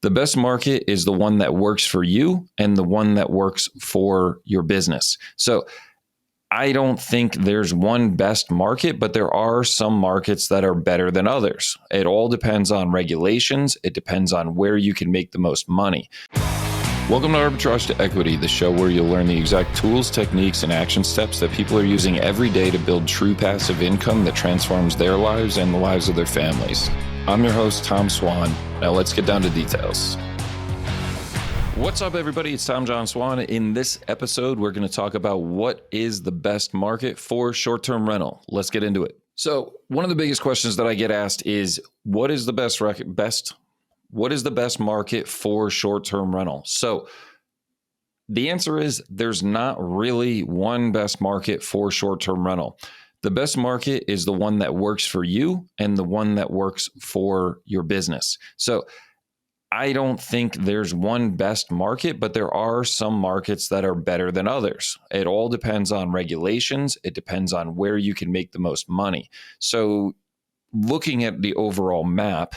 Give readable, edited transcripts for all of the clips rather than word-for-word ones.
The best market is the one that works for you and the one that works for your business. So I don't think there's one best market, but there are some markets that are better than others. It all depends on regulations. It depends on where you can make the most money. Welcome to Arbitrage to Equity, the show where you'll learn the exact tools, techniques, and action steps that people are using every day to build true passive income that transforms their lives and the lives of their families. I'm your host, Tom Swan. Now let's get down to details. What's up, everybody? It's Tom John Swan. In this episode, we're going to talk about what is the best market for short-term rental. Let's get into it. So one of the biggest questions that I get asked is, what is the best market for short-term rental? So the answer is there's not really one best market for short-term rental. The best market is the one that works for you and the one that works for your business. So I don't think there's one best market, but there are some markets that are better than others. It all depends on regulations. It depends on where you can make the most money. So looking at the overall map,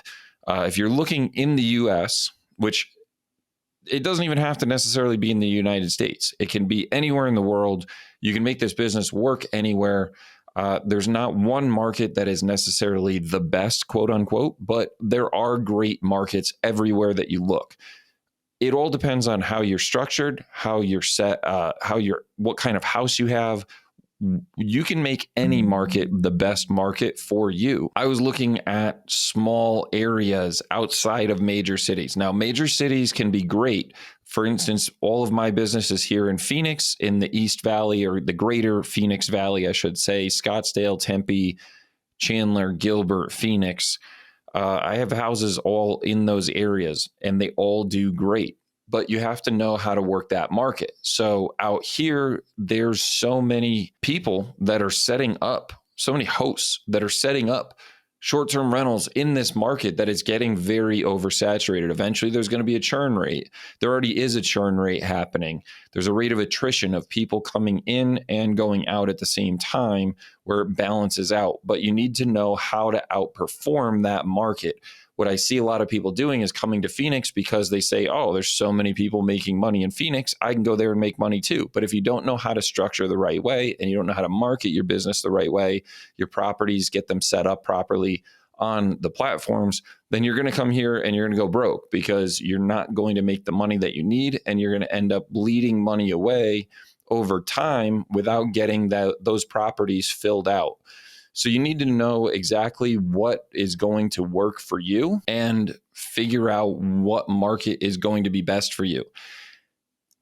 if you're looking in the US, which it doesn't even have to necessarily be in the United States. It can be anywhere in the world. You can make this business work anywhere. There's not one market that is necessarily the best, quote unquote, but there are great markets everywhere that you look. It all depends on how you're structured, how you're set, what kind of house you have. You can make any market the best market for you. I was looking at small areas outside of major cities. Now, major cities can be great. For instance, all of my business is here in Phoenix, in the East Valley, or the greater Phoenix Valley, I should say, Scottsdale, Tempe, Chandler, Gilbert, Phoenix. I have houses all in those areas, and they all do great. But you have to know how to work that market. So out here, there's so many people that are setting up, so many hosts that are setting up short-term rentals in this market that it's getting very oversaturated. Eventually, there's going to be a churn rate. There already is a churn rate happening. There's a rate of attrition of people coming in and going out at the same time where it balances out. But you need to know how to outperform that market. What I see a lot of people doing is coming to Phoenix because they say, oh, there's so many people making money in Phoenix, I can go there and make money too. But if you don't know how to structure the right way and you don't know how to market your business the right way, your properties, get them set up properly on the platforms, then you're going to come here and you're going to go broke because you're not going to make the money that you need, and you're going to end up bleeding money away over time without getting those properties filled out. So you need to know exactly what is going to work for you and figure out what market is going to be best for you.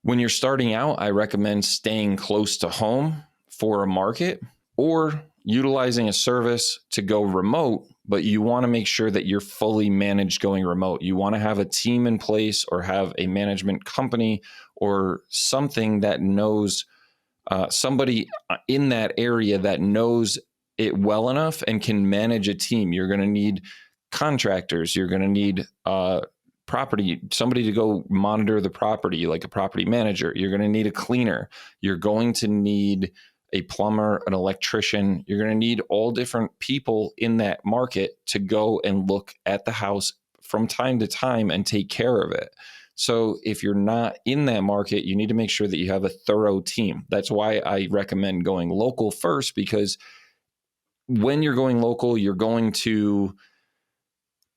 When you're starting out, I recommend staying close to home for a market or utilizing a service to go remote, but you want to make sure that you're fully managed going remote. You want to have a team in place or have a management company or something that knows somebody in that area that knows it well enough and can manage a team. You're going to need contractors. You're going to need somebody to go monitor the property, like a property manager. You're going to need a cleaner. You're going to need a plumber, an electrician. You're going to need all different people in that market to go and look at the house from time to time and take care of it. So if you're not in that market, you need to make sure that you have a thorough team. That's why I recommend going local first, because when you're going local, you're going to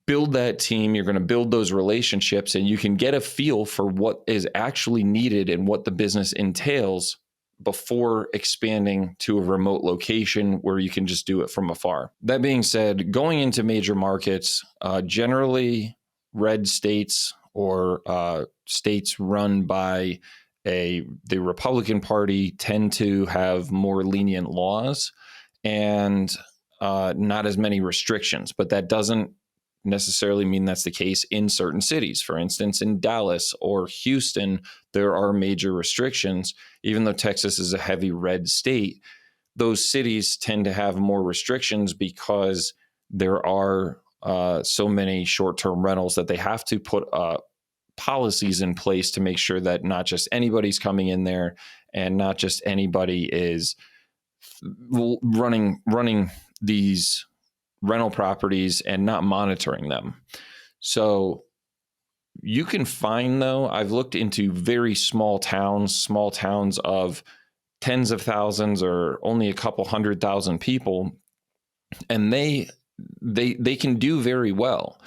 build that team, you're going to build those relationships, and you can get a feel for what is actually needed and what the business entails before expanding to a remote location where you can just do it from afar. That being said, going into major markets, generally red states or states run by the Republican Party tend to have more lenient laws and not as many restrictions, but that doesn't necessarily mean that's the case in certain cities. For instance, in Dallas or Houston, there are major restrictions. Even though Texas is a heavy red state, those cities tend to have more restrictions because there are so many short-term rentals that they have to put policies in place to make sure that not just anybody's coming in there and not just anybody is running these rental properties and not monitoring them. So You can find, though, I've looked into very small towns of tens of thousands or only a couple 100,000 people, and they can do very well.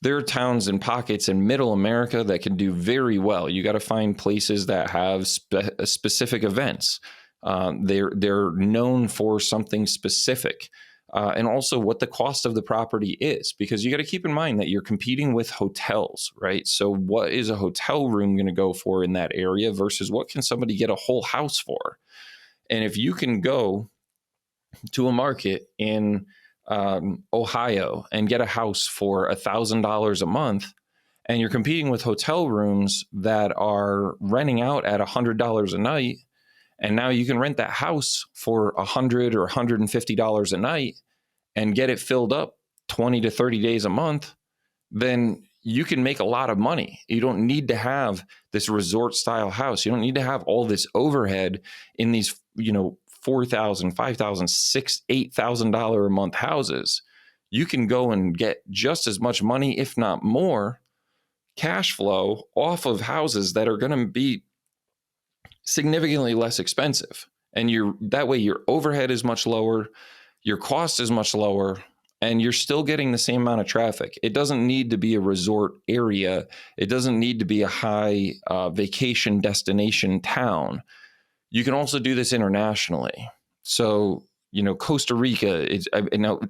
There are towns and pockets in middle America that can do very well. You got to find places that have specific events. They're known for something specific. And also what the cost of the property is, because you got to keep in mind that you're competing with hotels, right? So what is a hotel room going to go for in that area versus what can somebody get a whole house for? And if you can go to a market in Ohio and get a house for $1,000 a month, and you're competing with hotel rooms that are renting out at $100 a night, and now you can rent that house for $100 or $150 a night and get it filled up 20 to 30 days a month, then you can make a lot of money. You don't need to have this resort style house. You don't need to have all this overhead in these, $4,000, $5,000, $6,000, $8,000 a month houses. You can go and get just as much money, if not more, cash flow off of houses that are going to be significantly less expensive. And that way your overhead is much lower, your cost is much lower, and you're still getting the same amount of traffic. It doesn't need to be a resort area. It doesn't need to be a high vacation destination town. You can also do this internationally. So, Costa Rica,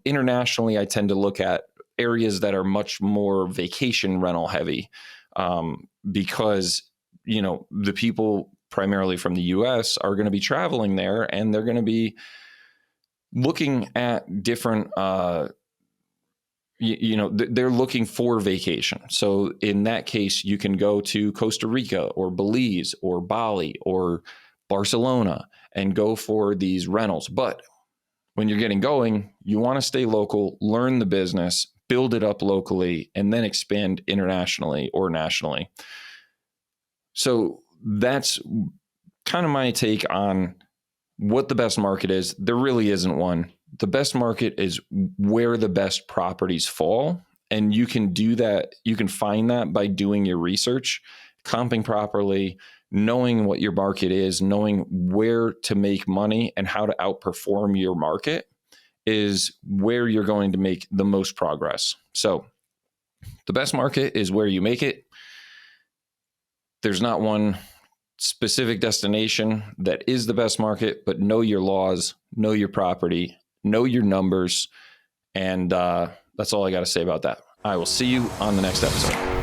internationally, I tend to look at areas that are much more vacation rental heavy because, the people primarily from the US are going to be traveling there, and they're going to be looking at different, they're looking for vacation. So in that case, you can go to Costa Rica or Belize or Bali or Barcelona and go for these rentals. But when you're getting going, you want to stay local, learn the business, build it up locally, and then expand internationally or nationally. So that's kind of my take on what the best market is. There really isn't one. The best market is where the best properties fall. And you can do that. You can find that by doing your research, comping properly, knowing what your market is, knowing where to make money and how to outperform your market is where you're going to make the most progress. So the best market is where you make it. There's not one specific destination that is the best market, but know your laws, know your property, know your numbers. And that's all I got to say about that. I will see you on the next episode.